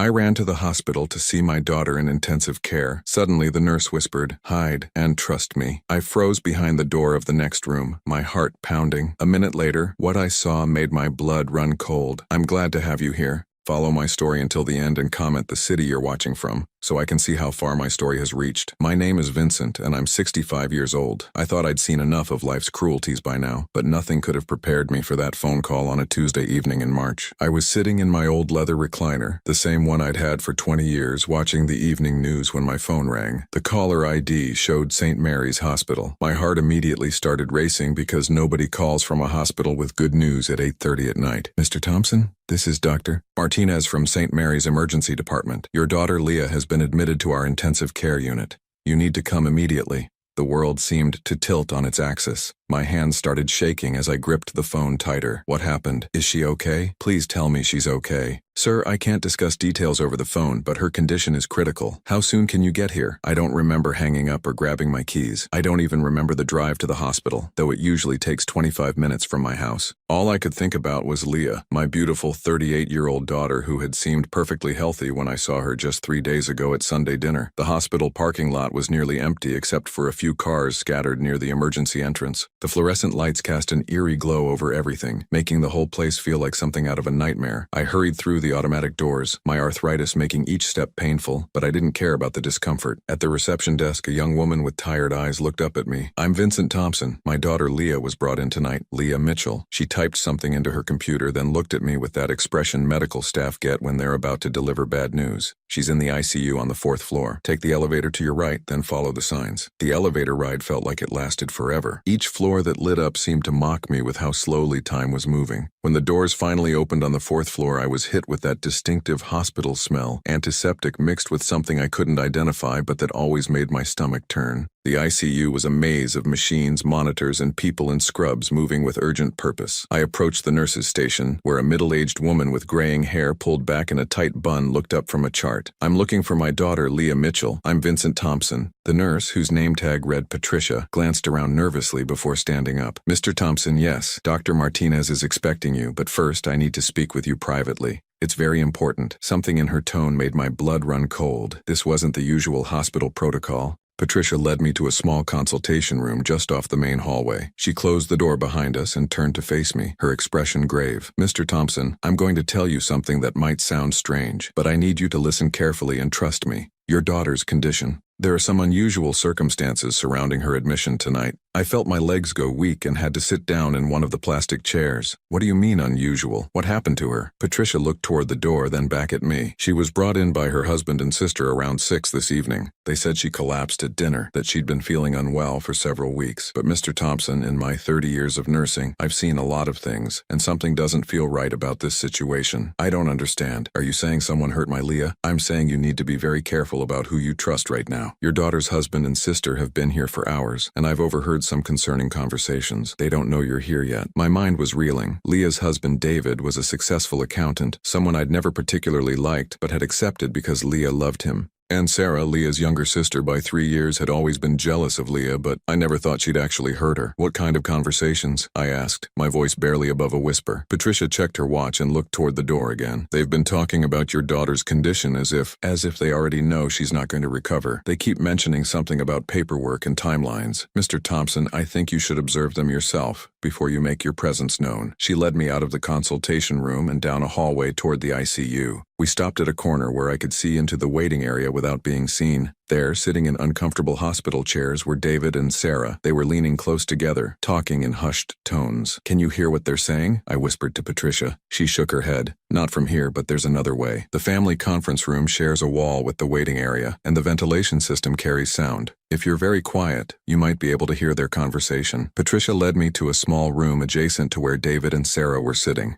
I ran to the hospital to see my daughter in intensive care. Suddenly, the nurse whispered, "Hide and trust me." I froze behind the door of the next room, my heart pounding. A minute later, what I saw made my blood run cold. I'm glad to have you here. Follow my story until the end and comment the city you're watching from, so I can see how far my story has reached. My name is Vincent, and I'm 65 years old. I thought I'd seen enough of life's cruelties by now, but nothing could have prepared me for that phone call on a Tuesday evening in March. I was sitting in my old leather recliner, the same one I'd had for 20 years, watching the evening news when my phone rang. The caller ID showed St. Mary's Hospital. My heart immediately started racing because nobody calls from a hospital with good news at 8:30 at night. "Mr. Thompson? This is Dr. Martinez from St. Mary's Emergency Department. Your daughter Leah has been admitted to our intensive care unit. You need to come immediately." The world seemed to tilt on its axis. My hands started shaking as I gripped the phone tighter. "What happened? Is she okay? Please tell me she's okay." "Sir, I can't discuss details over the phone, but her condition is critical. How soon can you get here?" I don't remember hanging up or grabbing my keys. I don't even remember the drive to the hospital, though it usually takes 25 minutes from my house. All I could think about was Leah, my beautiful 38-year-old daughter who had seemed perfectly healthy when I saw her just 3 days ago at Sunday dinner. The hospital parking lot was nearly empty except for a few cars scattered near the emergency entrance. The fluorescent lights cast an eerie glow over everything, making the whole place feel like something out of a nightmare. I hurried through the automatic doors, my arthritis making each step painful, but I didn't care about the discomfort. At the reception desk, a young woman with tired eyes looked up at me. "I'm Vincent Thompson. My daughter Leah was brought in tonight." Leah Mitchell. She typed something into her computer, then looked at me with that expression medical staff get when they're about to deliver bad news. "She's in the ICU on the 4th floor. Take the elevator to your right, then follow the signs." The elevator ride felt like it lasted forever. Each floor that lit up seemed to mock me with how slowly time was moving. When the doors finally opened on the 4th floor, I was hit with that distinctive hospital smell, antiseptic mixed with something I couldn't identify but that always made my stomach turn. The ICU was a maze of machines, monitors, and people in scrubs moving with urgent purpose. I approached the nurse's station, where a middle-aged woman with graying hair pulled back in a tight bun looked up from a chart. "I'm looking for my daughter, Leah Mitchell. I'm Vincent Thompson." The nurse, whose name tag read Patricia, glanced around nervously before standing up. "Mr. Thompson, yes, Dr. Martinez is expecting you, but first I need to speak with you privately. It's very important." Something in her tone made my blood run cold. This wasn't the usual hospital protocol. Patricia led me to a small consultation room just off the main hallway. She closed the door behind us and turned to face me, her expression grave. "Mr. Thompson, I'm going to tell you something that might sound strange, but I need you to listen carefully and trust me. Your daughter's condition. There are some unusual circumstances surrounding her admission tonight. I felt my legs go weak and had to sit down in one of the plastic chairs." "What do you mean unusual? What happened to her?" Patricia looked toward the door, then back at me. "She was brought in by her husband and sister around 6 this evening. They said she collapsed at dinner, that she'd been feeling unwell for several weeks. But Mr. Thompson, in my 30 years of nursing, I've seen a lot of things, and something doesn't feel right about this situation. I don't understand. Are you saying someone hurt my Leah? I'm saying you need to be very careful about who you trust right now. Your daughter's husband and sister have been here for hours, and I've overheard some concerning conversations. They don't know you're here yet." My mind was reeling. Leah's husband, David, was a successful accountant, someone I'd never particularly liked but had accepted because Leah loved him. And Sarah, Leah's younger sister by 3 years, had always been jealous of Leah, but I never thought she'd actually hurt her. "What kind of conversations?" I asked, my voice barely above a whisper. Patricia checked her watch and looked toward the door again. "They've been talking about your daughter's condition as if they already know she's not going to recover. They keep mentioning something about paperwork and timelines. Mr. Thompson, I think you should observe them yourself before you make your presence known." She led me out of the consultation room and down a hallway toward the ICU. We stopped at a corner where I could see into the waiting area without being seen. There, sitting in uncomfortable hospital chairs, were David and Sarah. They were leaning close together, talking in hushed tones. "Can you hear what they're saying?" I whispered to Patricia. She shook her head. "Not from here, but there's another way. The family conference room shares a wall with the waiting area, and the ventilation system carries sound. If you're very quiet, you might be able to hear their conversation." Patricia led me to a small room adjacent to where David and Sarah were sitting.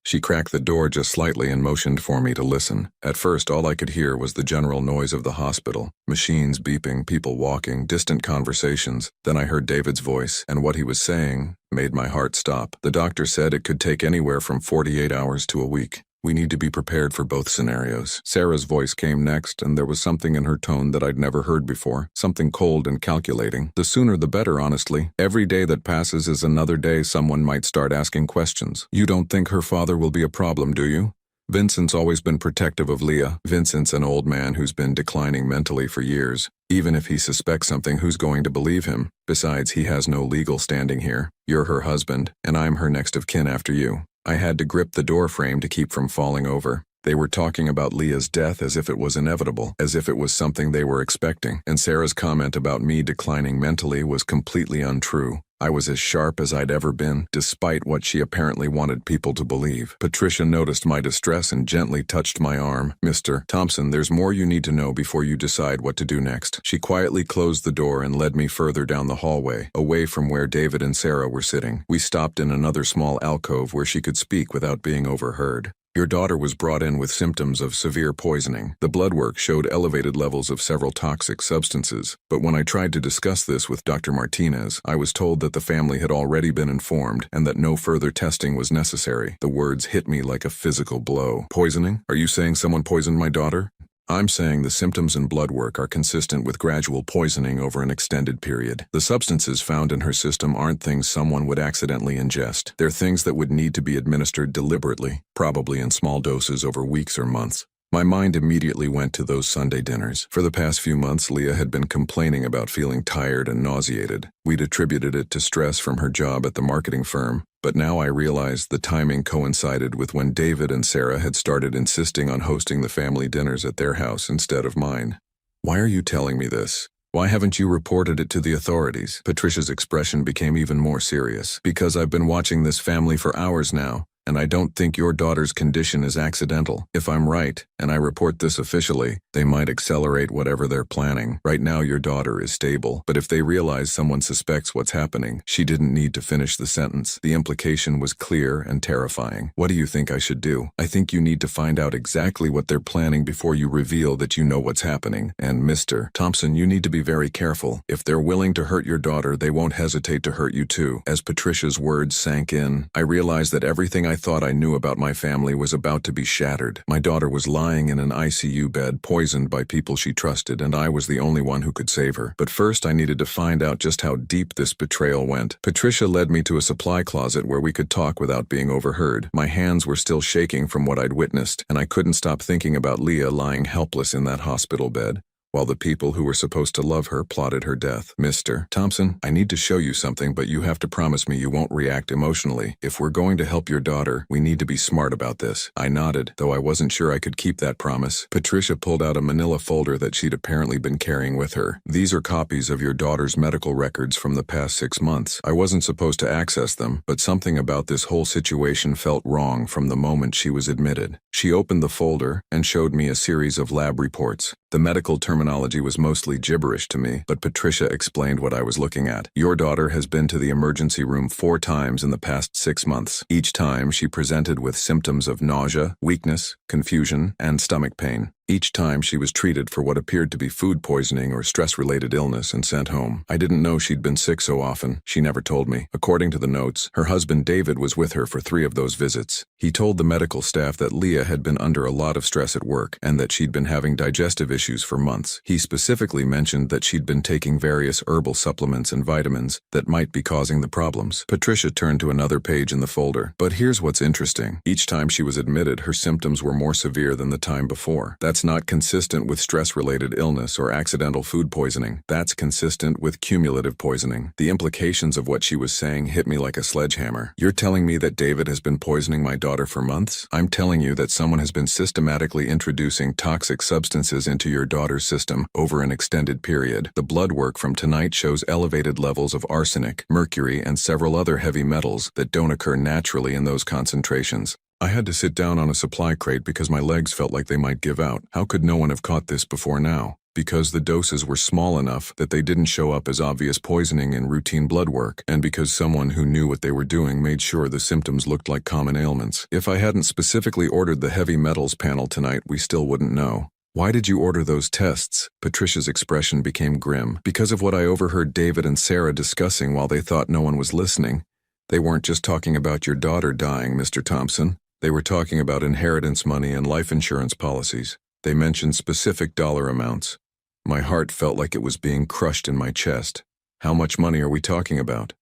She cracked the door just slightly and motioned for me to listen. At first, all I could hear was the general noise of the hospital. Machines beeping, people walking, distant conversations. Then I heard David's voice, and what he was saying made my heart stop. The doctor said it could take anywhere from 48 hours to a week. We need to be prepared for both scenarios. Sarah's voice came next, and there was something in her tone that I'd never heard before, something cold and calculating. "The sooner the better, honestly. Every day that passes is another day someone might start asking questions. You don't think her father will be a problem, do you?" Vincent's always been protective of Leah. Vincent's an old man who's been declining mentally for years. Even if he suspects something, who's going to believe him? Besides, he has no legal standing here. You're her husband, and I'm her next of kin after you. I had to grip the door frame to keep from falling over. They were talking about Leah's death as if it was inevitable, as if it was something they were expecting, and Sarah's comment about me declining mentally was completely untrue. I was as sharp as I'd ever been, despite what she apparently wanted people to believe. Patricia noticed my distress and gently touched my arm. "Mr. Thompson, there's more you need to know before you decide what to do next." She quietly closed the door and led me further down the hallway, away from where David and Sarah were sitting. We stopped in another small alcove where she could speak without being overheard. "Your daughter was brought in with symptoms of severe poisoning. The blood work showed elevated levels of several toxic substances, but when I tried to discuss this with Dr. Martinez, I was told that the family had already been informed and that no further testing was necessary." The words hit me like a physical blow. "Poisoning? Are you saying someone poisoned my daughter?" "I'm saying the symptoms and blood work are consistent with gradual poisoning over an extended period. The substances found in her system aren't things someone would accidentally ingest. They're things that would need to be administered deliberately, probably in small doses over weeks or months." My mind immediately went to those Sunday dinners. For the past few months, Leah had been complaining about feeling tired and nauseated. We'd attributed it to stress from her job at the marketing firm, but now I realized the timing coincided with when David and Sarah had started insisting on hosting the family dinners at their house instead of mine. "Why are you telling me this? Why haven't you reported it to the authorities?" Patricia's expression became even more serious. "Because I've been watching this family for hours now, and I don't think your daughter's condition is accidental. If I'm right, and I report this officially, they might accelerate whatever they're planning. Right now your daughter is stable, but if they realize someone suspects what's happening," she didn't need to finish the sentence. The implication was clear and terrifying. "What do you think I should do?" "I think you need to find out exactly what they're planning before you reveal that you know what's happening. And Mr. Thompson, you need to be very careful. If they're willing to hurt your daughter, they won't hesitate to hurt you too." As Patricia's words sank in, I realized that everything I thought I knew about my family was about to be shattered. My daughter was lying in an ICU bed, poisoned by people she trusted, and I was the only one who could save her. But first I needed to find out just how deep this betrayal went. Patricia led me to a supply closet where we could talk without being overheard. My hands were still shaking from what I'd witnessed, and I couldn't stop thinking about Leah lying helpless in that hospital bed, while the people who were supposed to love her plotted her death. "Mr. Thompson, I need to show you something, but you have to promise me you won't react emotionally. If we're going to help your daughter, we need to be smart about this." I nodded, though I wasn't sure I could keep that promise. Patricia pulled out a manila folder that she'd apparently been carrying with her. "These are copies of your daughter's medical records from the past 6 months. I wasn't supposed to access them, but something about this whole situation felt wrong from the moment she was admitted." She opened the folder and showed me a series of lab reports. The medical terminology was mostly gibberish to me, but Patricia explained what I was looking at. "Your daughter has been to the emergency room 4 times in the past 6 months. Each time she presented with symptoms of nausea, weakness, confusion, and stomach pain. Each time she was treated for what appeared to be food poisoning or stress-related illness and sent home. I didn't know she'd been sick so often. She never told me." According to the notes, her husband David was with her for 3 of those visits. He told the medical staff that Leah had been under a lot of stress at work and that she'd been having digestive issues for months. He specifically mentioned that she'd been taking various herbal supplements and vitamins that might be causing the problems. Patricia turned to another page in the folder. "But here's what's interesting. Each time she was admitted, her symptoms were more severe than the time before. That's not consistent with stress-related illness or accidental food poisoning. That's consistent with cumulative poisoning." The implications of what she was saying hit me like a sledgehammer. "You're telling me that David has been poisoning my daughter for months? I'm telling you that someone has been systematically introducing toxic substances into your daughter's system over an extended period. The blood work from tonight shows elevated levels of arsenic, mercury, and several other heavy metals that don't occur naturally in those concentrations. I had to sit down on a supply crate because my legs felt like they might give out. How could no one have caught this before now? Because the doses were small enough that they didn't show up as obvious poisoning in routine blood work, and because someone who knew what they were doing made sure the symptoms looked like common ailments. If I hadn't specifically ordered the heavy metals panel tonight, we still wouldn't know." "Why did you order those tests?" Patricia's expression became grim. "Because of what I overheard David and Sarah discussing while they thought no one was listening. They weren't just talking about your daughter dying, Mr. Thompson. They were talking about inheritance money and life insurance policies. They mentioned specific dollar amounts." My heart felt like it was being crushed in my chest. "How much money are we talking about?"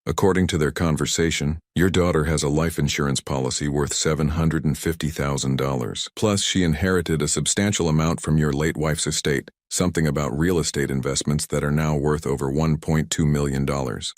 According to their conversation, your daughter has a life insurance policy worth $750,000. Plus, she inherited a substantial amount from your late wife's estate, something about real estate investments that are now worth over $1.2 million.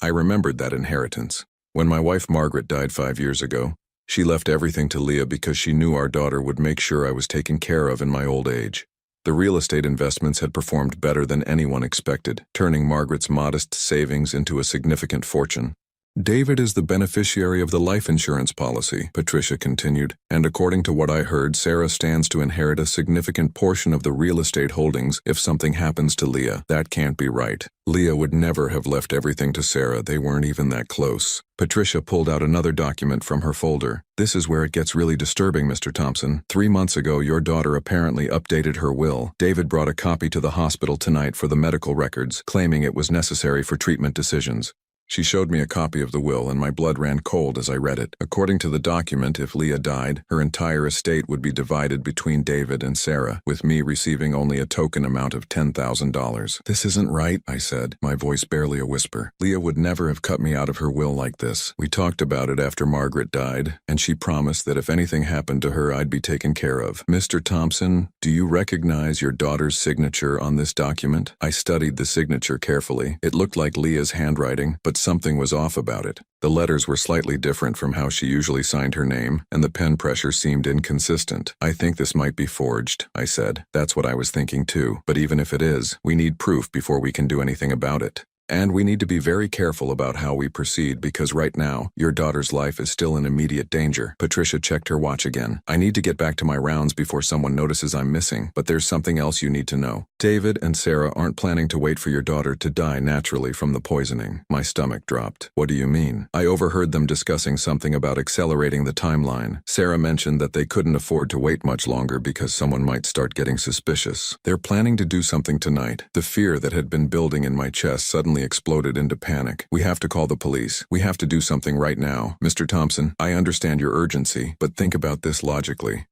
I remembered that inheritance. When my wife Margaret died 5 years ago, she left everything to Leah because she knew our daughter would make sure I was taken care of in my old age. The real estate investments had performed better than anyone expected, turning Margaret's modest savings into a significant fortune. David is the beneficiary of the life insurance policy, Patricia continued, and according to what I heard, Sarah stands to inherit a significant portion of the real estate holdings if something happens to Leah. That can't be right. Leah would never have left everything to Sarah. They weren't even that close. Patricia pulled out another document from her folder. This is where it gets really disturbing, Mr. Thompson. 3 months ago, your daughter apparently updated her will. David brought a copy to the hospital tonight for the medical records, claiming it was necessary for treatment decisions. She showed me a copy of the will, and my blood ran cold as I read it. According to the document, if Leah died, her entire estate would be divided between David and Sarah, with me receiving only a token amount of $10,000. This isn't right, I said, my voice barely a whisper. Leah would never have cut me out of her will like this. We talked about it after Margaret died, and she promised that if anything happened to her, I'd be taken care of. Mr. Thompson, do you recognize your daughter's signature on this document? I studied the signature carefully. It looked like Leah's handwriting, but something was off about it. The letters were slightly different from how she usually signed her name, and the pen pressure seemed inconsistent. I think this might be forged, I said. That's what I was thinking too. But even if it is, we need proof before we can do anything about it. And we need to be very careful about how we proceed because right now, your daughter's life is still in immediate danger. Patricia checked her watch again. I need to get back to my rounds before someone notices I'm missing, but there's something else you need to know. David and Sarah aren't planning to wait for your daughter to die naturally from the poisoning. My stomach dropped. What do you mean? I overheard them discussing something about accelerating the timeline. Sarah mentioned that they couldn't afford to wait much longer because someone might start getting suspicious. They're planning to do something tonight. The fear that had been building in my chest suddenly exploded into panic. We have to call the police. We have to do something right now. Mr. Thompson, I understand your urgency, but think about this logically.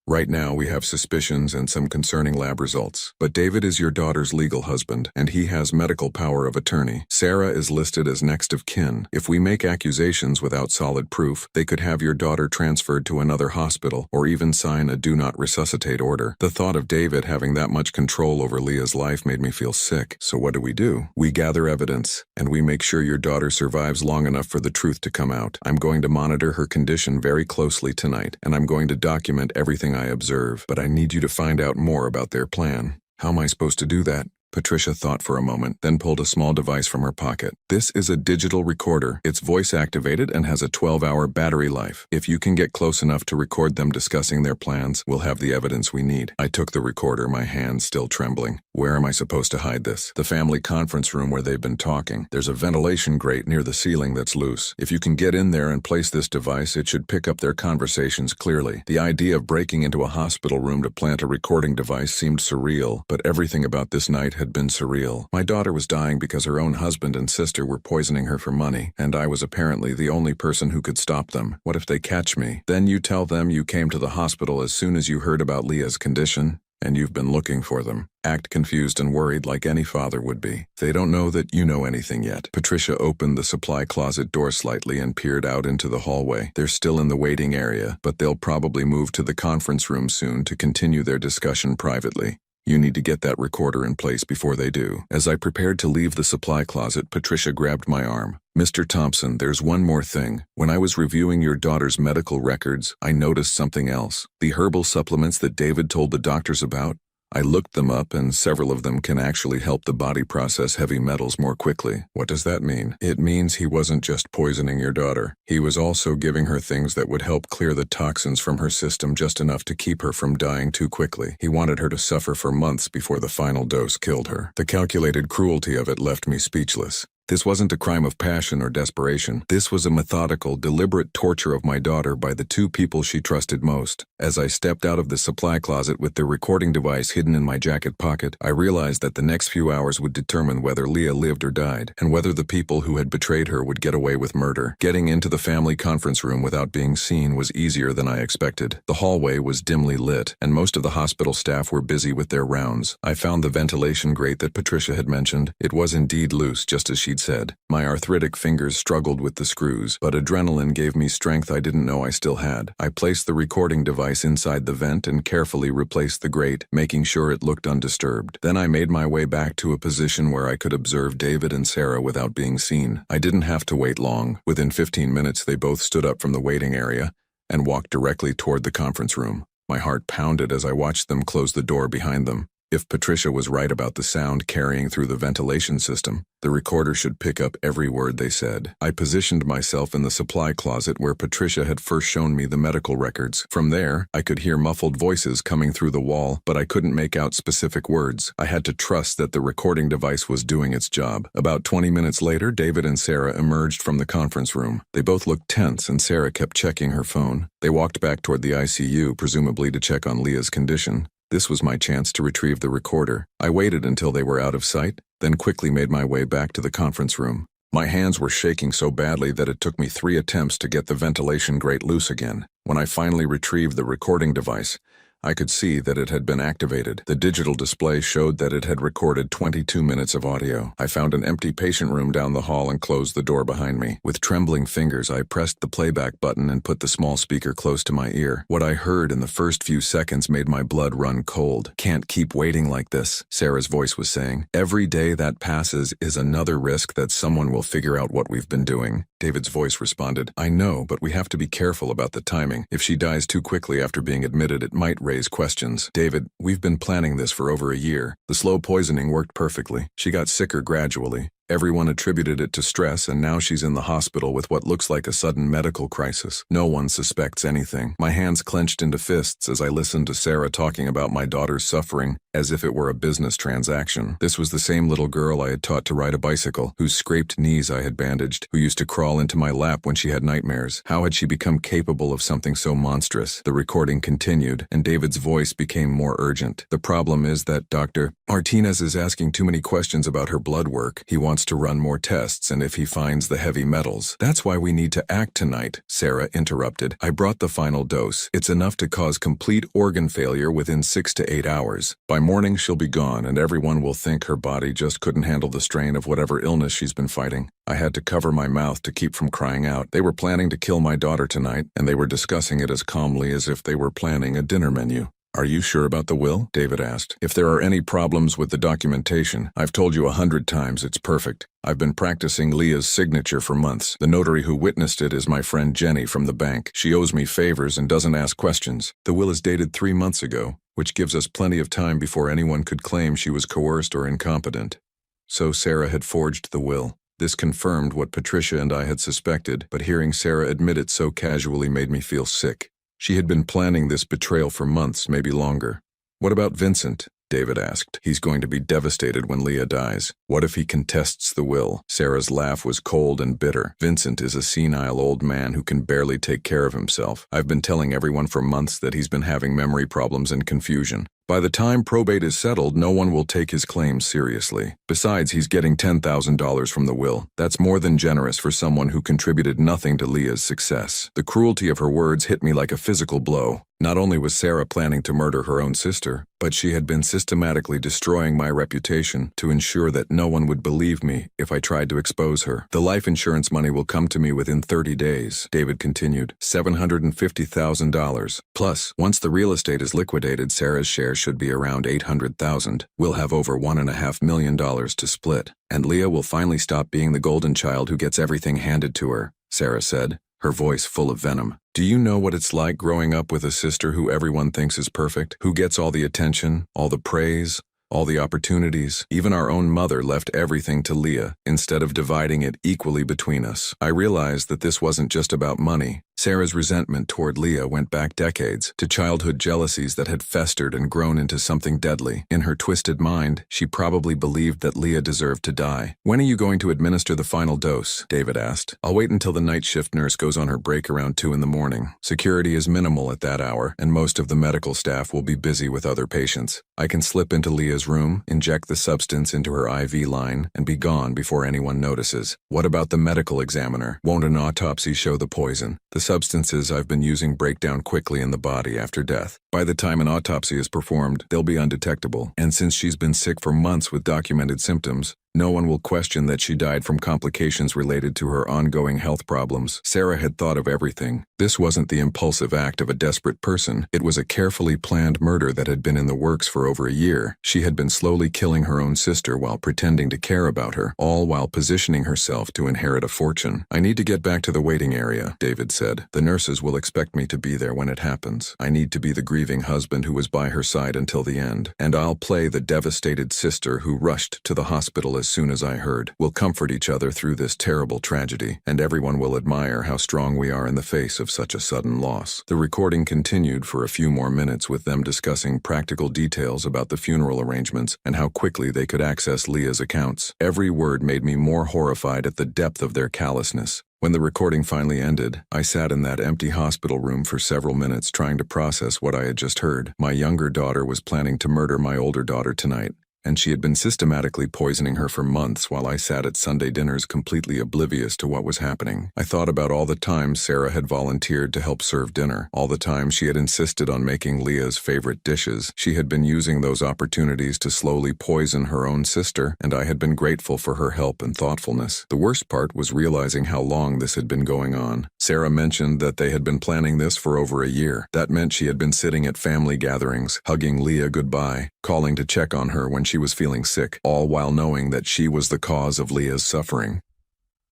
Right now, we have suspicions and some concerning lab results. But David is your daughter's legal husband, and he has medical power of attorney. Sarah is listed as next of kin. If we make accusations without solid proof, they could have your daughter transferred to another hospital, or even sign a do not resuscitate order. The thought of David having that much control over Leah's life made me feel sick. So what do? We gather evidence, and we make sure your daughter survives long enough for the truth to come out. I'm going to monitor her condition very closely tonight, and I'm going to document everything I observe, but I need you to find out more about their plan. How am I supposed to do that? Patricia thought for a moment, then pulled a small device from her pocket. This is a digital recorder. It's voice-activated and has a 12-hour battery life. If you can get close enough to record them discussing their plans, we'll have the evidence we need. I took the recorder, my hands still trembling. Where am I supposed to hide this? The family conference room where they've been talking. There's a ventilation grate near the ceiling that's loose. If you can get in there and place this device, it should pick up their conversations clearly. The idea of breaking into a hospital room to plant a recording device seemed surreal, but everything about this night had been surreal. My daughter was dying because her own husband and sister were poisoning her for money, and I was apparently the only person who could stop them. What if they catch me? Then you tell them you came to the hospital as soon as you heard about Leah's condition, and you've been looking for them. Act confused and worried like any father would be. They don't know that you know anything yet. Patricia opened the supply closet door slightly and peered out into the hallway. They're still in the waiting area, but they'll probably move to the conference room soon to continue their discussion privately. You need to get that recorder in place before they do. As I prepared to leave the supply closet, Patricia grabbed my arm. Mr. Thompson, there's one more thing. When I was reviewing your daughter's medical records, I noticed something else. The herbal supplements that David told the doctors about, I looked them up and several of them can actually help the body process heavy metals more quickly. What does that mean? It means he wasn't just poisoning your daughter. He was also giving her things that would help clear the toxins from her system just enough to keep her from dying too quickly. He wanted her to suffer for months before the final dose killed her. The calculated cruelty of it left me speechless. This wasn't a crime of passion or desperation. This was a methodical, deliberate torture of my daughter by the two people she trusted most. As I stepped out of the supply closet with the recording device hidden in my jacket pocket, I realized that the next few hours would determine whether Leah lived or died, and whether the people who had betrayed her would get away with murder. Getting into the family conference room without being seen was easier than I expected. The hallway was dimly lit, and most of the hospital staff were busy with their rounds. I found the ventilation grate that Patricia had mentioned. It was indeed loose, just as she'd David said. My arthritic fingers struggled with the screws, but adrenaline gave me strength I didn't know I still had. I placed the recording device inside the vent and carefully replaced the grate, making sure it looked undisturbed. Then I made my way back to a position where I could observe David and Sarah without being seen. I didn't have to wait long. Within 15 minutes, they both stood up from the waiting area and walked directly toward the conference room. My heart pounded as I watched them close the door behind them. If Patricia was right about the sound carrying through the ventilation system, the recorder should pick up every word they said. I positioned myself in the supply closet where Patricia had first shown me the medical records. From there, I could hear muffled voices coming through the wall, but I couldn't make out specific words. I had to trust that the recording device was doing its job. About 20 minutes later, David and Sarah emerged from the conference room. They both looked tense, and Sarah kept checking her phone. They walked back toward the ICU, presumably to check on Leah's condition. This was my chance to retrieve the recorder. I waited until they were out of sight, then quickly made my way back to the conference room. My hands were shaking so badly that it took me 3 attempts to get the ventilation grate loose again. When I finally retrieved the recording device, I could see that it had been activated. The digital display showed that it had recorded 22 minutes of audio. I found an empty patient room down the hall and closed the door behind me. With trembling fingers, I pressed the playback button and put the small speaker close to my ear. What I heard in the first few seconds made my blood run cold. "Can't keep waiting like this," Sarah's voice was saying. "Every day that passes is another risk that someone will figure out what we've been doing." David's voice responded, "I know, but we have to be careful about the timing. If she dies too quickly after being admitted, it might raise questions." "David, we've been planning this for over a year. The slow poisoning worked perfectly. She got sicker gradually. Everyone attributed it to stress, and now she's in the hospital with what looks like a sudden medical crisis. No one suspects anything." My hands clenched into fists as I listened to Sarah talking about my daughter's suffering as if it were a business transaction. This was the same little girl I had taught to ride a bicycle, whose scraped knees I had bandaged, who used to crawl into my lap when she had nightmares. How had she become capable of something so monstrous? The recording continued, and David's voice became more urgent. "The problem is that Dr. Martinez is asking too many questions about her blood work. He wants to run more tests, and if he finds the heavy metals. That's why we need to act tonight," Sarah interrupted. "I brought the final dose. It's enough to cause complete organ failure within 6 to 8 hours. By morning, she'll be gone, and everyone will think her body just couldn't handle the strain of whatever illness she's been fighting." I had to cover my mouth to keep from crying out. They were planning to kill my daughter tonight, and they were discussing it as calmly as if they were planning a dinner menu. "Are you sure about the will?" David asked. "If there are any problems with the documentation, I've told you 100 times it's perfect. I've been practicing Leah's signature for months. The notary who witnessed it is my friend Jenny from the bank. She owes me favors and doesn't ask questions. The will is dated 3 months ago, which gives us plenty of time before anyone could claim she was coerced or incompetent." So Sarah had forged the will. This confirmed what Patricia and I had suspected, but hearing Sarah admit it so casually made me feel sick. She had been planning this betrayal for months, maybe longer. "What about Vincent?" David asked. "He's going to be devastated when Leah dies. What if he contests the will?" Sarah's laugh was cold and bitter. "Vincent is a senile old man who can barely take care of himself. I've been telling everyone for months that he's been having memory problems and confusion. By the time probate is settled, no one will take his claims seriously. Besides, he's getting $10,000 from the will. That's more than generous for someone who contributed nothing to Leah's success." The cruelty of her words hit me like a physical blow. Not only was Sarah planning to murder her own sister, but she had been systematically destroying my reputation to ensure that no one would believe me if I tried to expose her. "The life insurance money will come to me within 30 days, David continued. $750,000. Plus, once the real estate is liquidated, Sarah's share should be around $800,000. We'll have over $1.5 million to split. And Leah will finally stop being the golden child who gets everything handed to her," Sarah said, her voice full of venom. "Do you know what it's like growing up with a sister who everyone thinks is perfect, who gets all the attention, all the praise, all the opportunities? Even our own mother left everything to Leah instead of dividing it equally between us." I realized that this wasn't just about money. Sarah's resentment toward Leah went back decades, to childhood jealousies that had festered and grown into something deadly. In her twisted mind, she probably believed that Leah deserved to die. "When are you going to administer the final dose?" David asked. "I'll wait until the night shift nurse goes on her break around 2 in the morning. Security is minimal at that hour, and most of the medical staff will be busy with other patients. I can slip into Leah's room, inject the substance into her IV line, and be gone before anyone notices." "What about the medical examiner? Won't an autopsy show the poison?" "The substances I've been using break down quickly in the body after death. By the time an autopsy is performed, they'll be undetectable. And since she's been sick for months with documented symptoms, No one will question that she died from complications related to her ongoing health problems. Sarah had thought of everything. This wasn't the impulsive act of a desperate person. It was a carefully planned murder that had been in the works for over a year. She had been slowly killing her own sister while pretending to care about her, all while positioning herself to inherit a fortune. "I need to get back to the waiting area," David said. "The nurses will expect me to be there when it happens. I need to be the grieving husband who was by her side until the end. And I'll play the devastated sister who rushed to the hospital as soon as I heard. We'll comfort each other through this terrible tragedy, and everyone will admire how strong we are in the face of such a sudden loss." The recording continued for a few more minutes with them discussing practical details about the funeral arrangements and how quickly they could access Leah's accounts. Every word made me more horrified at the depth of their callousness. When the recording finally ended, I sat in that empty hospital room for several minutes trying to process what I had just heard. My younger daughter was planning to murder my older daughter tonight, and she had been systematically poisoning her for months while I sat at Sunday dinners completely oblivious to what was happening. I thought about all the times Sarah had volunteered to help serve dinner, all the times she had insisted on making Leah's favorite dishes. She had been using those opportunities to slowly poison her own sister, and I had been grateful for her help and thoughtfulness. The worst part was realizing how long this had been going on. Sarah mentioned that they had been planning this for over a year. That meant she had been sitting at family gatherings, hugging Leah goodbye, calling to check on her when she was feeling sick, all while knowing that she was the cause of Leah's suffering.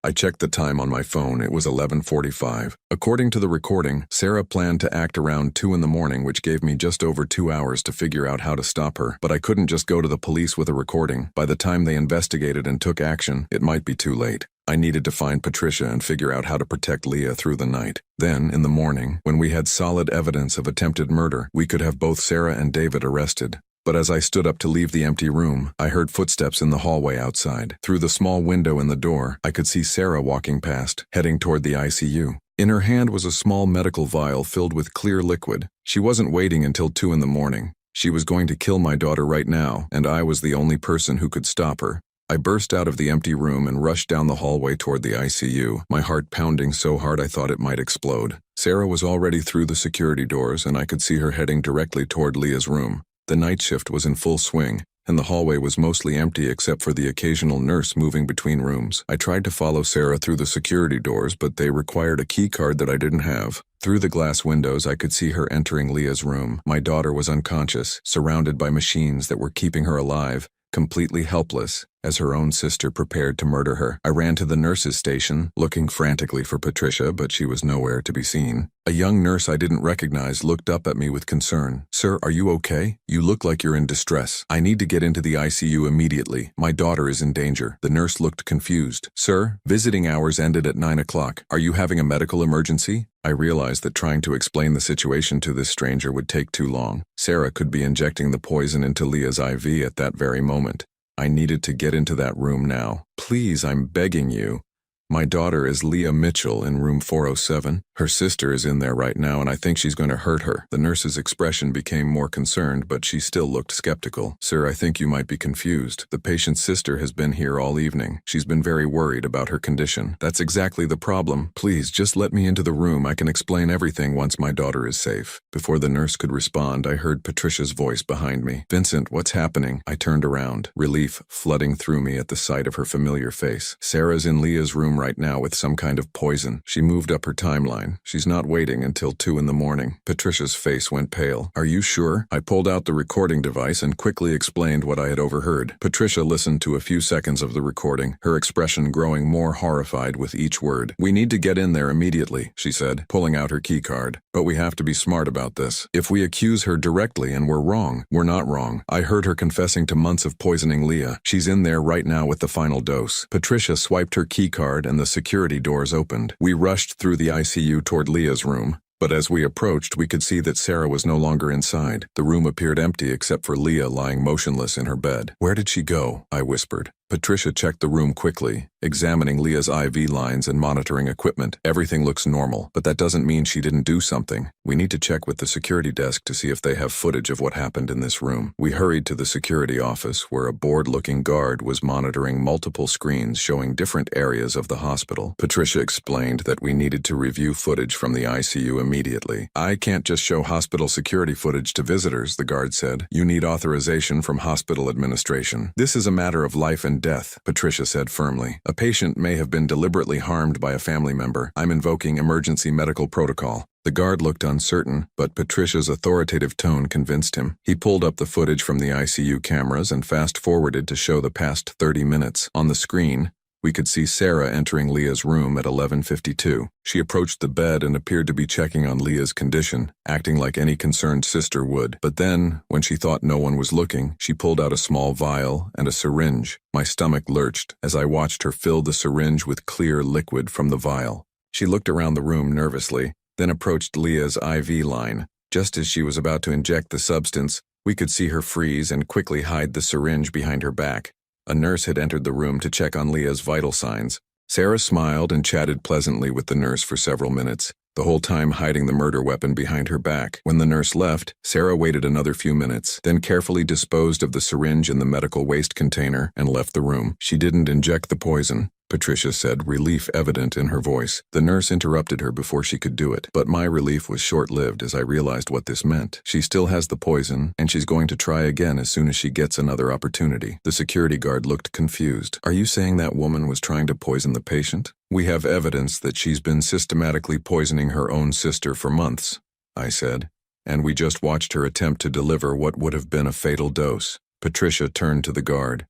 I checked the time on my phone. It was 11:45. According to the recording, Sarah planned to act around 2 in the morning, which gave me just over 2 hours to figure out how to stop her. But I couldn't just go to the police with a recording. By the time they investigated and took action, it might be too late. I needed to find Patricia and figure out how to protect Leah through the night. Then, in the morning, when we had solid evidence of attempted murder, we could have both Sarah and David arrested. But as I stood up to leave the empty room, I heard footsteps in the hallway outside. Through the small window in the door, I could see Sarah walking past, heading toward the ICU. In her hand was a small medical vial filled with clear liquid. She wasn't waiting until 2 in the morning. She was going to kill my daughter right now, and I was the only person who could stop her. I burst out of the empty room and rushed down the hallway toward the ICU, my heart pounding so hard I thought it might explode. Sarah was already through the security doors, and I could see her heading directly toward Leah's room. The night shift was in full swing, and the hallway was mostly empty except for the occasional nurse moving between rooms. I tried to follow Sarah through the security doors, but they required a key card that I didn't have. Through the glass windows, I could see her entering Leah's room. My daughter was unconscious, surrounded by machines that were keeping her alive, completely helpless, as her own sister prepared to murder her. I ran to the nurse's station, looking frantically for Patricia, but she was nowhere to be seen. A young nurse I didn't recognize looked up at me with concern. "Sir, are you okay? You look like you're in distress. I need to get into the ICU immediately. My daughter is in danger." The nurse looked confused. "Sir, visiting hours ended at 9 o'clock. Are you having a medical emergency?" I realized that trying to explain the situation to this stranger would take too long. Sarah could be injecting the poison into Leah's IV at that very moment. I needed to get into that room now. "Please, I'm begging you. My daughter is Leah Mitchell in room 407. Her sister is in there right now, and I think she's going to hurt her." The nurse's expression became more concerned, but she still looked skeptical. "Sir, I think you might be confused. The patient's sister has been here all evening. She's been very worried about her condition." "That's exactly the problem. Please, just let me into the room. I can explain everything once my daughter is safe." Before the nurse could respond, I heard Patricia's voice behind me. "Vincent, what's happening?" I turned around, relief flooding through me at the sight of her familiar face. "Sarah's in Leah's room right now with some kind of poison." She moved up her timeline. "She's not waiting until 2 in the morning. Patricia's face went pale. "Are you sure?" I pulled out the recording device and quickly explained what I had overheard. Patricia listened to a few seconds of the recording, her expression growing more horrified with each word. "We need to get in there immediately," she said, pulling out her key card. "But we have to be smart about this. If we accuse her directly and we're wrong, we're not wrong. I heard her confessing to months of poisoning Leah. She's in there right now with the final dose." Patricia swiped her key card and the security doors opened. We rushed through the ICU toward Leah's room. But as we approached, we could see that Sarah was no longer inside. The room appeared empty except for Leah lying motionless in her bed. "Where did she go?" I whispered. Patricia checked the room quickly, examining Leah's IV lines and monitoring equipment. "Everything looks normal, but that doesn't mean she didn't do something. We need to check with the security desk to see if they have footage of what happened in this room." We hurried to the security office, where a bored-looking guard was monitoring multiple screens showing different areas of the hospital. Patricia explained that we needed to review footage from the ICU immediately. "I can't just show hospital security footage to visitors," the guard said. "You need authorization from hospital administration. This is a matter of life and sudden death, Patricia said firmly. A patient may have been deliberately harmed by a family member. I'm invoking emergency medical protocol. The guard looked uncertain, but Patricia's authoritative tone convinced him. He pulled up the footage from the ICU cameras and fast-forwarded to show the past 30 minutes. On the screen, we could see Sarah entering Leah's room at 11:52. She approached the bed and appeared to be checking on Leah's condition, acting like any concerned sister would. But then, when she thought no one was looking, she pulled out a small vial and a syringe. My stomach lurched as I watched her fill the syringe with clear liquid from the vial. She looked around the room nervously, then approached Leah's IV line. Just as she was about to inject the substance, we could see her freeze and quickly hide the syringe behind her back. A nurse had entered the room to check on Leah's vital signs. Sarah smiled and chatted pleasantly with the nurse for several minutes, the whole time hiding the murder weapon behind her back. When the nurse left, Sarah waited another few minutes, then carefully disposed of the syringe in the medical waste container and left the room. She didn't inject the poison, Patricia said, relief evident in her voice. The nurse interrupted her before she could do it, but my relief was short-lived as I realized what this meant. She still has the poison, and she's going to try again as soon as she gets another opportunity. The security guard looked confused. Are you saying that woman was trying to poison the patient? We have evidence that she's been systematically poisoning her own sister for months, I said, and we just watched her attempt to deliver what would have been a fatal dose. Patricia turned to the guard.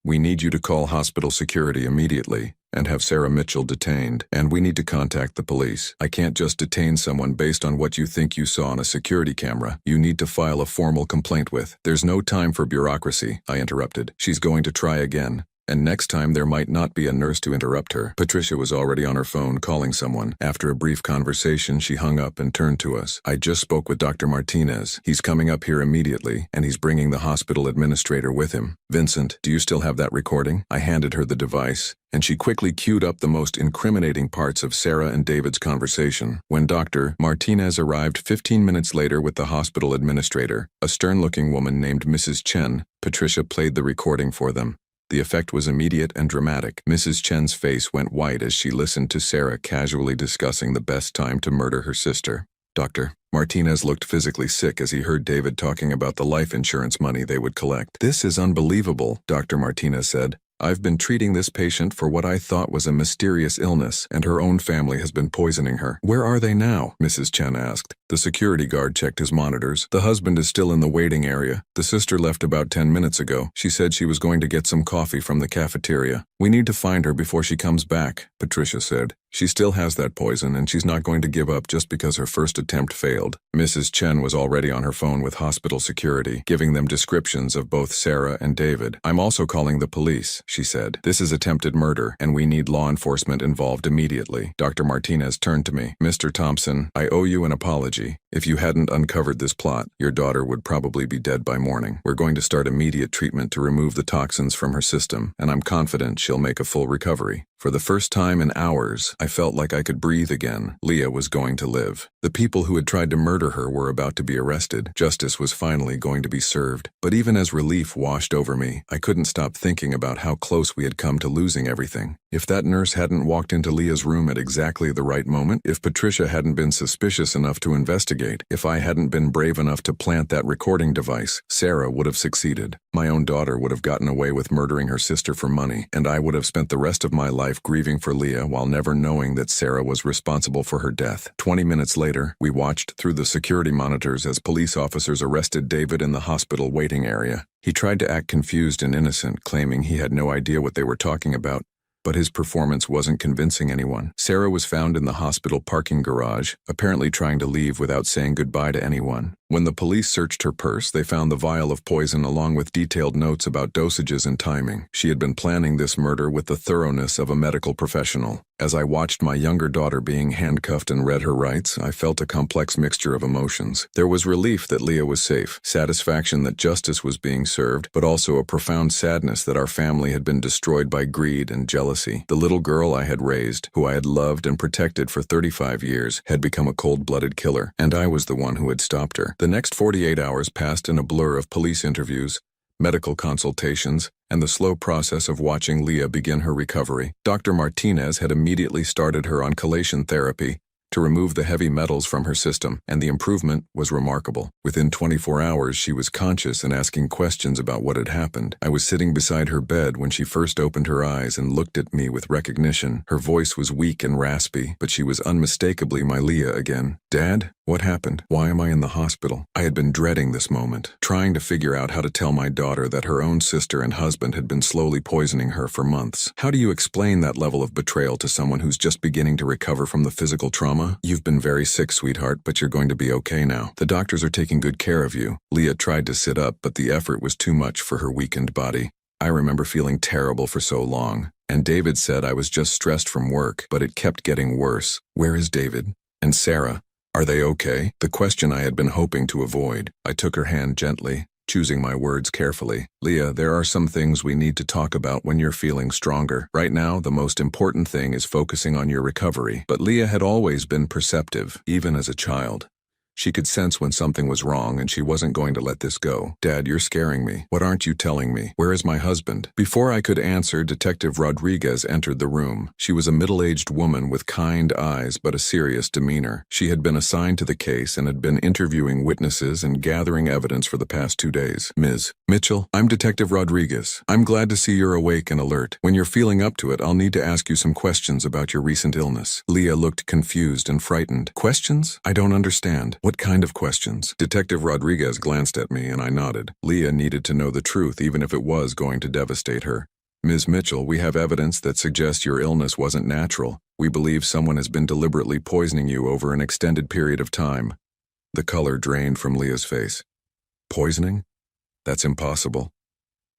We need you to call hospital security immediately and have Sarah Mitchell detained, and we need to contact the police. I can't just detain someone based on what you think you saw on a security camera. You need to file a formal complaint with. There's no time for bureaucracy, I interrupted. She's going to try again. And next time there might not be a nurse to interrupt her. Patricia was already on her phone calling someone. After a brief conversation, she hung up and turned to us. I just spoke with Dr. Martinez. He's coming up here immediately, and he's bringing the hospital administrator with him. Vincent, do you still have that recording? I handed her the device, and she quickly queued up the most incriminating parts of Sarah and David's conversation. When Dr. Martinez arrived 15 minutes later with the hospital administrator, a stern-looking woman named Mrs. Chen, Patricia played the recording for them. The effect was immediate and dramatic. Mrs. Chen's face went white as she listened to Sarah casually discussing the best time to murder her sister. Dr. Martinez looked physically sick as he heard David talking about the life insurance money they would collect. This is unbelievable, Dr. Martinez said. I've been treating this patient for what I thought was a mysterious illness, and her own family has been poisoning her. Where are they now? Mrs. Chen asked. The security guard checked his monitors. The husband is still in the waiting area. The sister left about 10 minutes ago. She said she was going to get some coffee from the cafeteria. We need to find her before she comes back, Patricia said. She still has that poison, and she's not going to give up just because her first attempt failed. Mrs. Chen was already on her phone with hospital security, giving them descriptions of both Sarah and David. I'm also calling the police, she said. This is attempted murder, and we need law enforcement involved immediately. Dr. Martinez turned to me. Mr. Thompson, I owe you an apology. If you hadn't uncovered this plot, your daughter would probably be dead by morning. We're going to start immediate treatment to remove the toxins from her system, and I'm confident she'll make a full recovery. For the first time in hours, I felt like I could breathe again. Leah was going to live. The people who had tried to murder her were about to be arrested. Justice was finally going to be served. But even as relief washed over me, I couldn't stop thinking about how close we had come to losing everything. If that nurse hadn't walked into Leah's room at exactly the right moment, if Patricia hadn't been suspicious enough to investigate, if I hadn't been brave enough to plant that recording device, Sarah would have succeeded. My own daughter would have gotten away with murdering her sister for money, and I would have spent the rest of my life grieving for Leah while never knowing that Sarah was responsible for her death. 20 minutes later, we watched through the security monitors as police officers arrested David in the hospital waiting area. He tried to act confused and innocent, claiming he had no idea what they were talking about. But his performance wasn't convincing anyone. Sarah was found in the hospital parking garage, apparently trying to leave without saying goodbye to anyone. When the police searched her purse, they found the vial of poison along with detailed notes about dosages and timing. She had been planning this murder with the thoroughness of a medical professional. As I watched my younger daughter being handcuffed and read her rights, I felt a complex mixture of emotions. There was relief that Leah was safe, satisfaction that justice was being served, but also a profound sadness that our family had been destroyed by greed and jealousy. The little girl I had raised, who I had loved and protected for 35 years, had become a cold-blooded killer, and I was the one who had stopped her. The next 48 hours passed in a blur of police interviews, medical consultations, and the slow process of watching Leah begin her recovery. Dr. Martinez had immediately started her on chelation therapy to remove the heavy metals from her system, and the improvement was remarkable. Within 24 hours, she was conscious and asking questions about what had happened. I was sitting beside her bed when she first opened her eyes and looked at me with recognition. Her voice was weak and raspy, but she was unmistakably my Leah again. "Dad? What happened? Why am I in the hospital?" I had been dreading this moment, trying to figure out how to tell my daughter that her own sister and husband had been slowly poisoning her for months. How do you explain that level of betrayal to someone who's just beginning to recover from the physical trauma? "You've been very sick, sweetheart, but you're going to be okay now. The doctors are taking good care of you." Leah tried to sit up, but the effort was too much for her weakened body. I remember feeling terrible for so long, and David said I was just stressed from work, but it kept getting worse. "Where is David? And Sarah? Are they okay?" The question I had been hoping to avoid. I took her hand gently, choosing my words carefully. "Leah, there are some things we need to talk about when you're feeling stronger. Right now, the most important thing is focusing on your recovery." But Leah had always been perceptive, even as a child. She could sense when something was wrong, and she wasn't going to let this go. "Dad, you're scaring me. What aren't you telling me? Where is my husband?" Before I could answer, Detective Rodriguez entered the room. She was a middle-aged woman with kind eyes but a serious demeanor. She had been assigned to the case and had been interviewing witnesses and gathering evidence for the past 2 days. "Ms. Mitchell, I'm Detective Rodriguez. I'm glad to see you're awake and alert. When you're feeling up to it, I'll need to ask you some questions about your recent illness." Leah looked confused and frightened. "Questions? I don't understand. What kind of questions?" Detective Rodriguez glanced at me and I nodded. Leah needed to know the truth even if it was going to devastate her. "Ms. Mitchell, we have evidence that suggests your illness wasn't natural. We believe someone has been deliberately poisoning you over an extended period of time." The color drained from Leah's face. "Poisoning? That's impossible.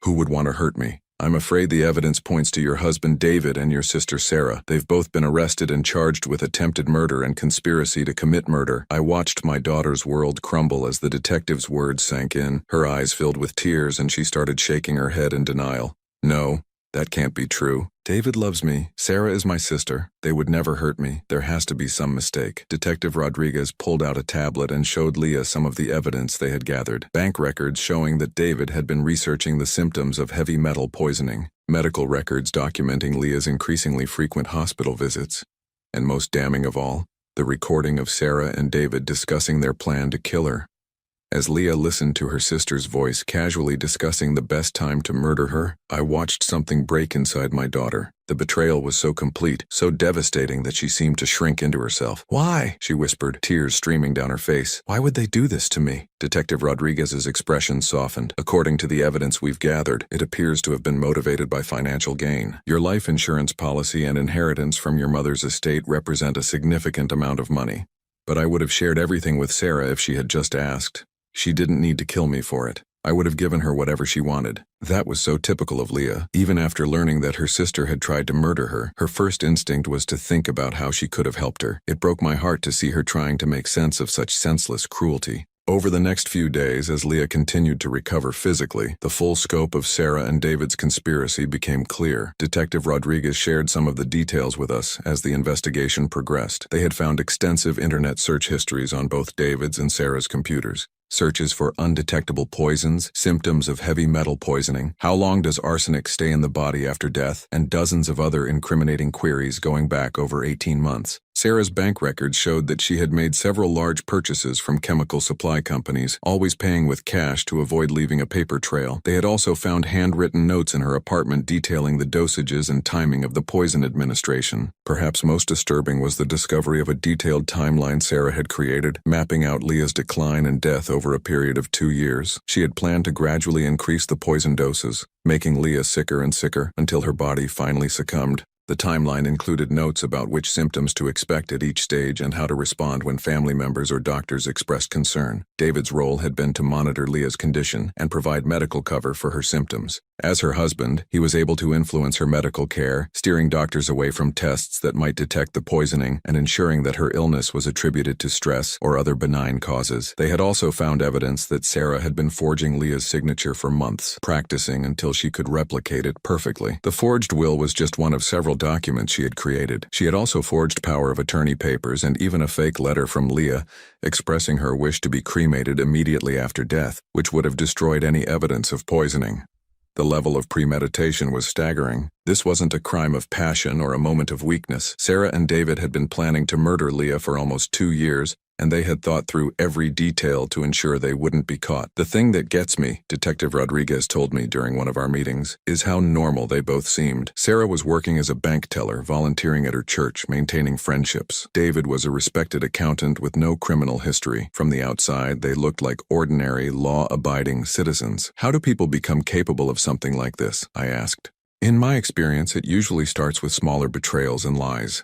Who would want to hurt me?" "I'm afraid the evidence points to your husband David and your sister Sarah. They've both been arrested and charged with attempted murder and conspiracy to commit murder." I watched my daughter's world crumble as the detective's words sank in. Her eyes filled with tears and she started shaking her head in denial. "No, that can't be true. David loves me. Sarah is my sister. They would never hurt me. There has to be some mistake." Detective Rodriguez pulled out a tablet and showed Leah some of the evidence they had gathered. Bank records showing that David had been researching the symptoms of heavy metal poisoning, medical records documenting Leah's increasingly frequent hospital visits, and most damning of all, the recording of Sarah and David discussing their plan to kill her. As Leah listened to her sister's voice casually discussing the best time to murder her, I watched something break inside my daughter. The betrayal was so complete, so devastating that she seemed to shrink into herself. "Why?" she whispered, tears streaming down her face. "Why would they do this to me?" Detective Rodriguez's expression softened. "According to the evidence we've gathered, it appears to have been motivated by financial gain. Your life insurance policy and inheritance from your mother's estate represent a significant amount of money. But I would have shared everything with Sarah if she had just asked. She didn't need to kill me for it. I would have given her whatever she wanted." That was so typical of Leah. Even after learning that her sister had tried to murder her, her first instinct was to think about how she could have helped her. It broke my heart to see her trying to make sense of such senseless cruelty. Over the next few days, as Leah continued to recover physically, the full scope of Sarah and David's conspiracy became clear. Detective Rodriguez shared some of the details with us as the investigation progressed. They had found extensive internet search histories on both David's and Sarah's computers. Searches for undetectable poisons, symptoms of heavy metal poisoning, how long does arsenic stay in the body after death, and dozens of other incriminating queries going back over 18 months. Sarah's bank records showed that she had made several large purchases from chemical supply companies, always paying with cash to avoid leaving a paper trail. They had also found handwritten notes in her apartment detailing the dosages and timing of the poison administration. Perhaps most disturbing was the discovery of a detailed timeline Sarah had created, mapping out Leah's decline and death over a period of 2 years. She had planned to gradually increase the poison doses, making Leah sicker and sicker until her body finally succumbed. The timeline included notes about which symptoms to expect at each stage and how to respond when family members or doctors expressed concern. David's role had been to monitor Leah's condition and provide medical cover for her symptoms. As her husband, he was able to influence her medical care, steering doctors away from tests that might detect the poisoning and ensuring that her illness was attributed to stress or other benign causes. They had also found evidence that Sarah had been forging Leah's signature for months, practicing until she could replicate it perfectly. The forged will was just one of several documents she had created. She had also forged power of attorney papers and even a fake letter from Leah expressing her wish to be cremated immediately after death, which would have destroyed any evidence of poisoning. The level of premeditation was staggering. This wasn't a crime of passion or a moment of weakness. Sarah and David had been planning to murder Leah for almost 2 years, and they had thought through every detail to ensure they wouldn't be caught. The thing that gets me, Detective Rodriguez told me during one of our meetings, is how normal they both seemed. Sarah was working as a bank teller, volunteering at her church, maintaining friendships. David was a respected accountant with no criminal history. From the outside, they looked like ordinary, law-abiding citizens. How do people become capable of something like this? I asked. In my experience, it usually starts with smaller betrayals and lies,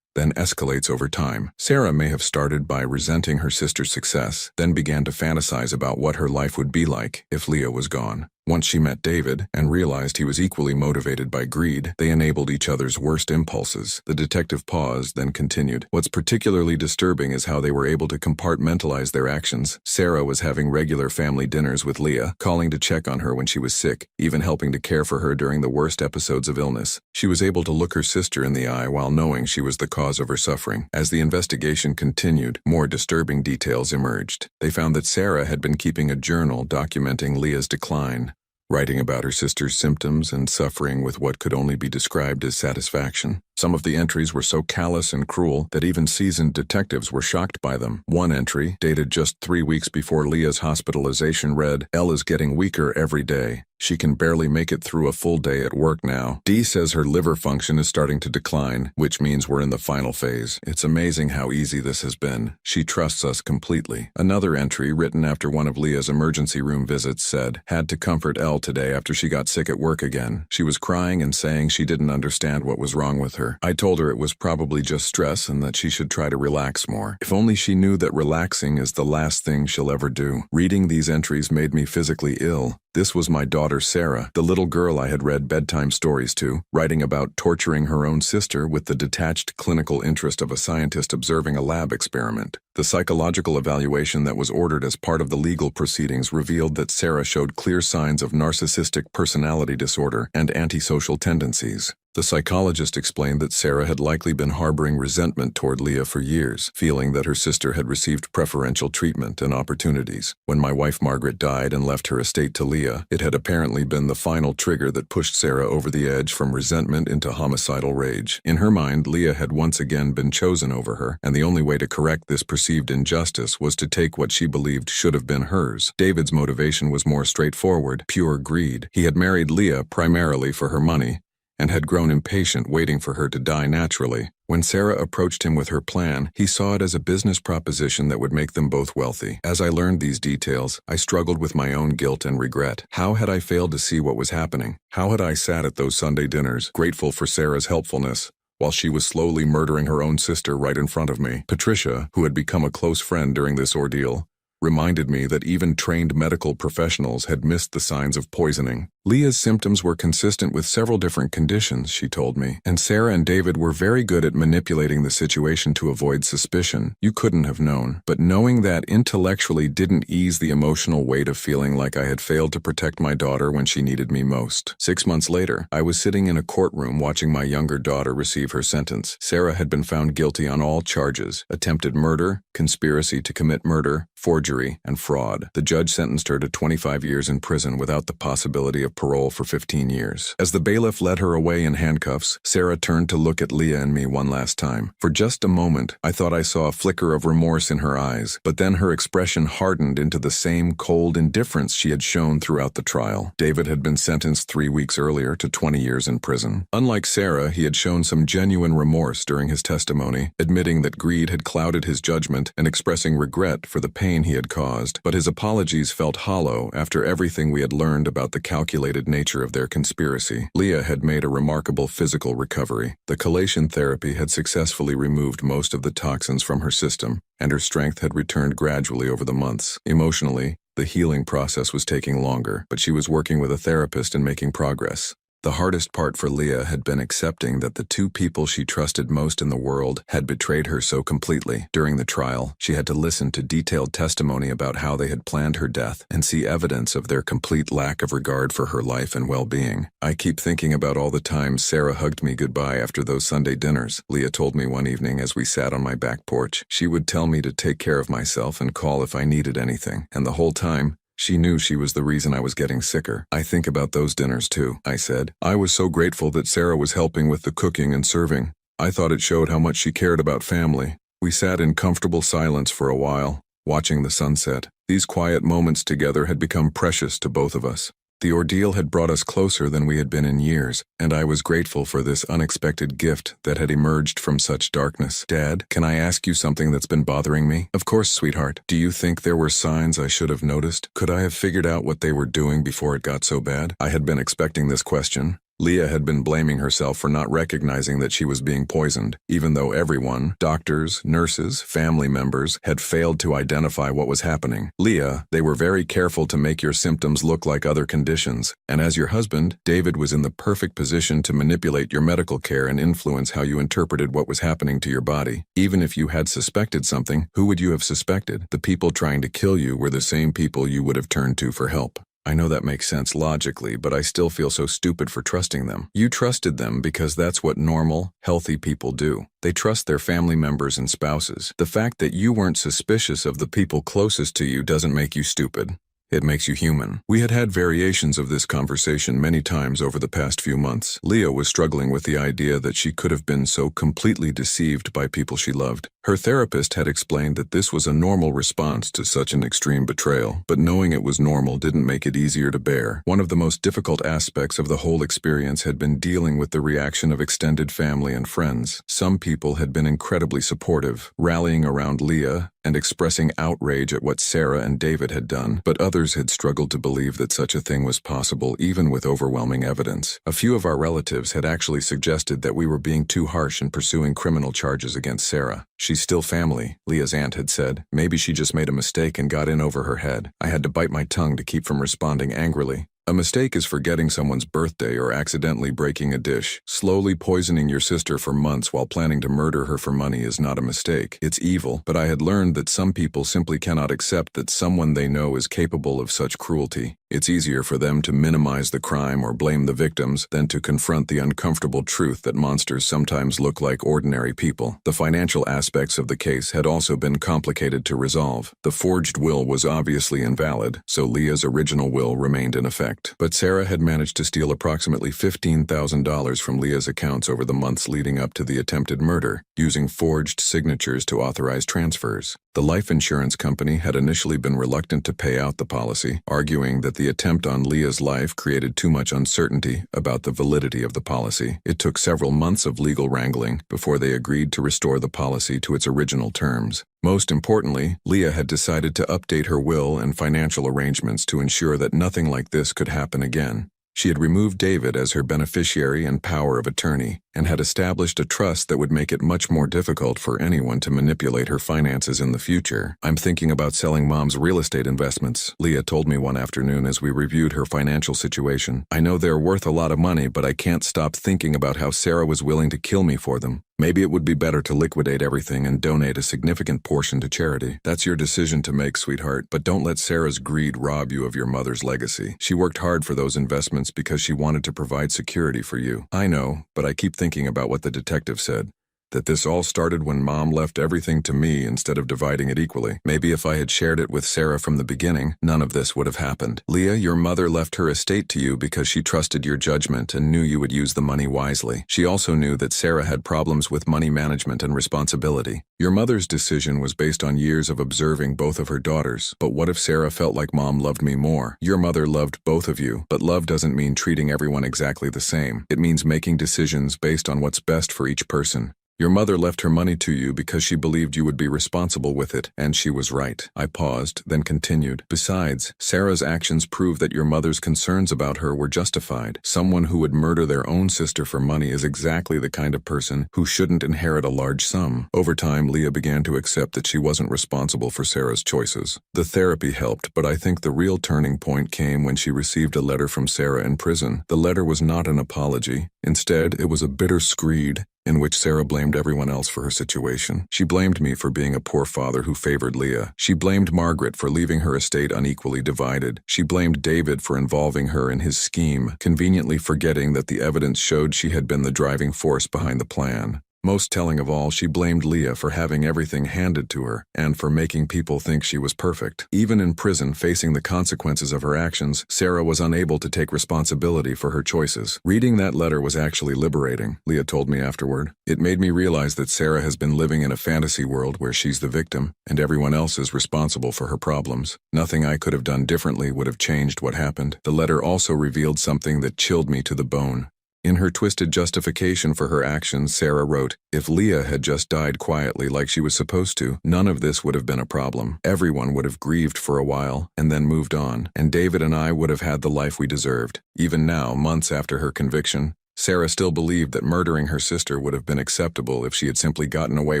then escalates over time. Sarah may have started by resenting her sister's success, then began to fantasize about what her life would be like if Leah was gone. Once she met David and realized he was equally motivated by greed, they enabled each other's worst impulses. The detective paused, then continued. What's particularly disturbing is how they were able to compartmentalize their actions. Sarah was having regular family dinners with Leah, calling to check on her when she was sick, even helping to care for her during the worst episodes of illness. She was able to look her sister in the eye while knowing she was the cause of her suffering. As the investigation continued, more disturbing details emerged. They found that Sarah had been keeping a journal documenting Leah's decline, writing about her sister's symptoms and suffering with what could only be described as satisfaction. Some of the entries were so callous and cruel that even seasoned detectives were shocked by them. One entry, dated just 3 weeks before Leah's hospitalization, read, "Elle is getting weaker every day. She can barely make it through a full day at work now. Dee says her liver function is starting to decline, which means we're in the final phase. It's amazing how easy this has been. She trusts us completely." Another entry, written after one of Leah's emergency room visits, said, "Had to comfort Elle today after she got sick at work again. She was crying and saying she didn't understand what was wrong with her. I told her it was probably just stress and that she should try to relax more. If only she knew that relaxing is the last thing she'll ever do." Reading these entries made me physically ill. This was my daughter Sarah, the little girl I had read bedtime stories to, writing about torturing her own sister with the detached clinical interest of a scientist observing a lab experiment. The psychological evaluation that was ordered as part of the legal proceedings revealed that Sarah showed clear signs of narcissistic personality disorder and antisocial tendencies. The psychologist explained that Sarah had likely been harboring resentment toward Leah for years, feeling that her sister had received preferential treatment and opportunities. When my wife Margaret died and left her estate to Leah, it had apparently been the final trigger that pushed Sarah over the edge from resentment into homicidal rage. In her mind, Leah had once again been chosen over her, and the only way to correct this perceived injustice was to take what she believed should have been hers. David's motivation was more straightforward, pure greed. He had married Leah primarily for her money, and had grown impatient waiting for her to die naturally. When Sarah approached him with her plan, he saw it as a business proposition that would make them both wealthy. As I learned these details, I struggled with my own guilt and regret. How had I failed to see what was happening? How had I sat at those Sunday dinners, grateful for Sarah's helpfulness, while she was slowly murdering her own sister right in front of me? Patricia, who had become a close friend during this ordeal, reminded me that even trained medical professionals had missed the signs of poisoning. Leah's symptoms were consistent with several different conditions, she told me, and Sarah and David were very good at manipulating the situation to avoid suspicion. You couldn't have known, but knowing that intellectually didn't ease the emotional weight of feeling like I had failed to protect my daughter when she needed me most. 6 months later, I was sitting in a courtroom watching my younger daughter receive her sentence. Sarah had been found guilty on all charges: attempted murder, conspiracy to commit murder, forgery, and fraud. The judge sentenced her to 25 years in prison without the possibility of parole for 15 years. As the bailiff led her away in handcuffs, Sarah turned to look at Leah and me one last time. For just a moment, I thought I saw a flicker of remorse in her eyes, but then her expression hardened into the same cold indifference she had shown throughout the trial. David had been sentenced 3 weeks earlier to 20 years in prison. Unlike Sarah, he had shown some genuine remorse during his testimony, admitting that greed had clouded his judgment and expressing regret for the pain he had caused. But his apologies felt hollow after everything we had learned about the calculated nature of their conspiracy. Leah had made a remarkable physical recovery. The chelation therapy had successfully removed most of the toxins from her system, and her strength had returned gradually over the months. Emotionally, the healing process was taking longer, but she was working with a therapist and making progress. The hardest part for Leah had been accepting that the two people she trusted most in the world had betrayed her so completely. During the trial, she had to listen to detailed testimony about how they had planned her death and see evidence of their complete lack of regard for her life and well-being. "I keep thinking about all the times Sarah hugged me goodbye after those Sunday dinners," Leah told me one evening as we sat on my back porch. "She would tell me to take care of myself and call if I needed anything, and the whole time, She knew she was the reason I was getting sicker. I think about those dinners too, I said. I was so grateful that Sarah was helping with the cooking and serving. I thought it showed how much she cared about family. We sat in comfortable silence for a while, watching the sunset. These quiet moments together had become precious to both of us. The ordeal had brought us closer than we had been in years, and I was grateful for this unexpected gift that had emerged from such darkness. Dad, can I ask you something that's been bothering me? Of course, sweetheart. Do you think there were signs I should have noticed? Could I have figured out what they were doing before it got so bad? I had been expecting this question. Leah had been blaming herself for not recognizing that she was being poisoned, even though everyone, doctors, nurses, family members, had failed to identify what was happening. Leah, they were very careful to make your symptoms look like other conditions, and as your husband, David was in the perfect position to manipulate your medical care and influence how you interpreted what was happening to your body. Even if you had suspected something, who would you have suspected? The people trying to kill you were the same people you would have turned to for help. I know that makes sense logically, but I still feel so stupid for trusting them. You trusted them because that's what normal, healthy people do. They trust their family members and spouses. The fact that you weren't suspicious of the people closest to you doesn't make you stupid. It makes you human. We had had variations of this conversation many times over the past few months. Leah was struggling with the idea that she could have been so completely deceived by people she loved. Her therapist had explained that this was a normal response to such an extreme betrayal, but knowing it was normal didn't make it easier to bear. One of the most difficult aspects of the whole experience had been dealing with the reaction of extended family and friends. Some people had been incredibly supportive, rallying around Leah and expressing outrage at what Sarah and David had done, but others had struggled to believe that such a thing was possible even with overwhelming evidence. A few of our relatives had actually suggested that we were being too harsh in pursuing criminal charges against Sarah. She's still family, Leah's aunt had said. Maybe she just made a mistake and got in over her head. I had to bite my tongue to keep from responding angrily. A mistake is forgetting someone's birthday or accidentally breaking a dish. Slowly poisoning your sister for months while planning to murder her for money is not a mistake. It's evil, but I had learned that some people simply cannot accept that someone they know is capable of such cruelty. It's easier for them to minimize the crime or blame the victims than to confront the uncomfortable truth that monsters sometimes look like ordinary people. The financial aspects of the case had also been complicated to resolve. The forged will was obviously invalid, so Leah's original will remained in effect. But Sarah had managed to steal approximately $15,000 from Leah's accounts over the months leading up to the attempted murder, using forged signatures to authorize transfers. The life insurance company had initially been reluctant to pay out the policy, arguing that the attempt on Leah's life created too much uncertainty about the validity of the policy. It took several months of legal wrangling before they agreed to restore the policy to its original terms. Most importantly, Leah had decided to update her will and financial arrangements to ensure that nothing like this could happen again. She had removed David as her beneficiary and power of attorney, and had established a trust that would make it much more difficult for anyone to manipulate her finances in the future. I'm thinking about selling Mom's real estate investments, Leah told me one afternoon as we reviewed her financial situation. I know they're worth a lot of money, but I can't stop thinking about how Sarah was willing to kill me for them. Maybe it would be better to liquidate everything and donate a significant portion to charity. That's your decision to make, sweetheart, but don't let Sarah's greed rob you of your mother's legacy. She worked hard for those investments because she wanted to provide security for you. I know, but I keep thinking about what the detective said. That this all started when Mom left everything to me instead of dividing it equally. Maybe if I had shared it with Sarah from the beginning, none of this would have happened. Leah, your mother left her estate to you because she trusted your judgment and knew you would use the money wisely. She also knew that Sarah had problems with money management and responsibility. Your mother's decision was based on years of observing both of her daughters. But what if Sarah felt like Mom loved me more? Your mother loved both of you, but love doesn't mean treating everyone exactly the same. It means making decisions based on what's best for each person. Your mother left her money to you because she believed you would be responsible with it, and she was right. I paused, then continued. Besides, Sarah's actions prove that your mother's concerns about her were justified. Someone who would murder their own sister for money is exactly the kind of person who shouldn't inherit a large sum. Over time, Leah began to accept that she wasn't responsible for Sarah's choices. The therapy helped, but I think the real turning point came when she received a letter from Sarah in prison. The letter was not an apology. Instead, it was a bitter screed in which Sarah blamed everyone else for her situation. She blamed me for being a poor father who favored Leah. She blamed Margaret for leaving her estate unequally divided. She blamed David for involving her in his scheme, conveniently forgetting that the evidence showed she had been the driving force behind the plan. Most telling of all, she blamed Leah for having everything handed to her and for making people think she was perfect. Even in prison, facing the consequences of her actions, Sarah was unable to take responsibility for her choices. Reading that letter was actually liberating, Leah told me afterward. It made me realize that Sarah has been living in a fantasy world where she's the victim and everyone else is responsible for her problems. Nothing I could have done differently would have changed what happened. The letter also revealed something that chilled me to the bone. In her twisted justification for her actions, Sarah wrote, "If Leah had just died quietly like she was supposed to, none of this would have been a problem. Everyone would have grieved for a while and then moved on, and David and I would have had the life we deserved." Even now, months after her conviction, Sarah still believed that murdering her sister would have been acceptable if she had simply gotten away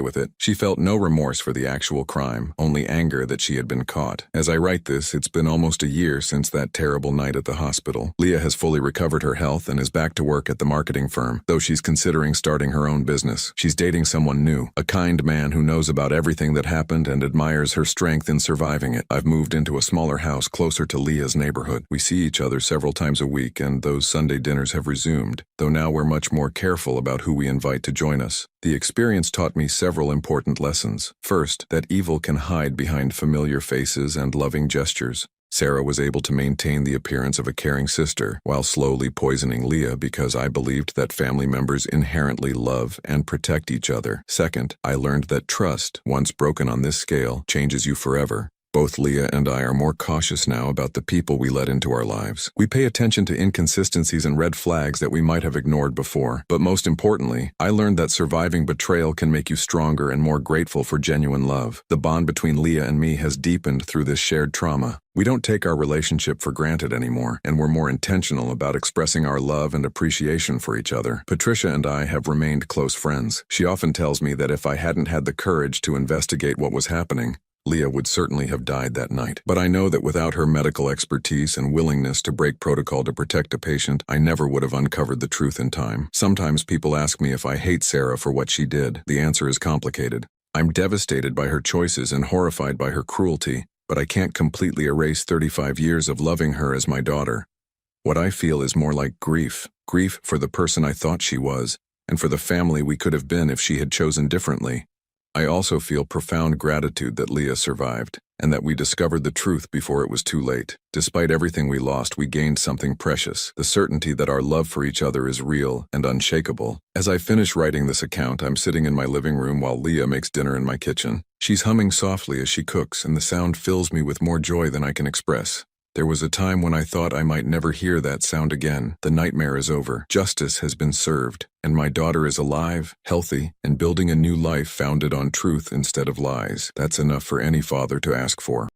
with it. She felt no remorse for the actual crime, only anger that she had been caught. As I write this, it's been almost a year since that terrible night at the hospital. Leah has fully recovered her health and is back to work at the marketing firm, though she's considering starting her own business. She's dating someone new, a kind man who knows about everything that happened and admires her strength in surviving it. I've moved into a smaller house closer to Leah's neighborhood. We see each other several times a week, and those Sunday dinners have resumed, though now we're much more careful about who we invite to join us. The experience taught me several important lessons. First, that evil can hide behind familiar faces and loving gestures. Sarah was able to maintain the appearance of a caring sister while slowly poisoning Leah because I believed that family members inherently love and protect each other. Second, I learned that trust, once broken on this scale, changes you forever. Both Leah and I are more cautious now about the people we let into our lives. We pay attention to inconsistencies and red flags that we might have ignored before. But most importantly, I learned that surviving betrayal can make you stronger and more grateful for genuine love. The bond between Leah and me has deepened through this shared trauma. We don't take our relationship for granted anymore, and we're more intentional about expressing our love and appreciation for each other. Patricia and I have remained close friends. She often tells me that if I hadn't had the courage to investigate what was happening, Leah would certainly have died that night. But I know that without her medical expertise and willingness to break protocol to protect a patient, I never would have uncovered the truth in time. Sometimes people ask me if I hate Sarah for what she did. The answer is complicated. I'm devastated by her choices and horrified by her cruelty, but I can't completely erase 35 years of loving her as my daughter. What I feel is more like grief. Grief for the person I thought she was, and for the family we could have been if she had chosen differently. I also feel profound gratitude that Leah survived, and that we discovered the truth before it was too late. Despite everything we lost, we gained something precious, the certainty that our love for each other is real and unshakable. As I finish writing this account, I'm sitting in my living room while Leah makes dinner in my kitchen. She's humming softly as she cooks, and the sound fills me with more joy than I can express. There was a time when I thought I might never hear that sound again. The nightmare is over. Justice has been served, and my daughter is alive, healthy, and building a new life founded on truth instead of lies. That's enough for any father to ask for.